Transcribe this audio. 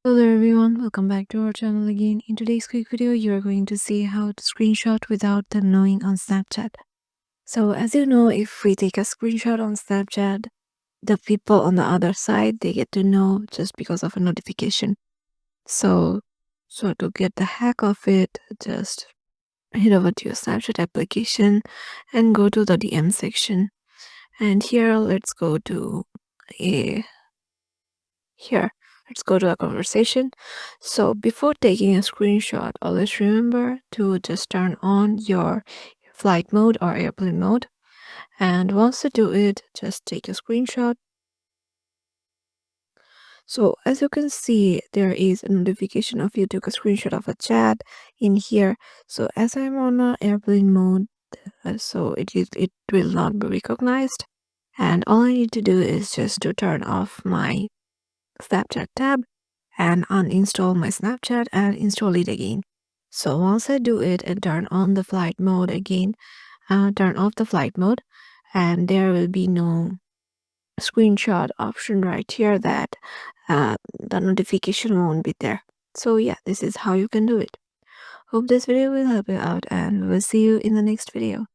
Hello everyone, welcome back to our channel again. In today's quick video, you are going to see how to screenshot without them knowing on Snapchat. So as you know, if we take a screenshot on Snapchat, the people on the other side, they get to know just because of a notification. So to get the hack of it, just head over to your Snapchat application and go to the DM section. And here, a here let's go to a conversation. So before taking a screenshot, always remember to just turn on your flight mode or airplane mode, and once you do it, just take a screenshot. So as you can see, there is a notification of you took a screenshot of a chat in here. So as I'm on a airplane mode, so it will not be recognized, and all I need to do is just to turn off my Snapchat tab and uninstall my Snapchat and install it again. So once I do it and turn on the flight mode again, turn off the flight mode, and there will be no screenshot option right here that the notification won't be there. So yeah, this is how you can do it. Hope this video will help you out, and we'll see you in the next video.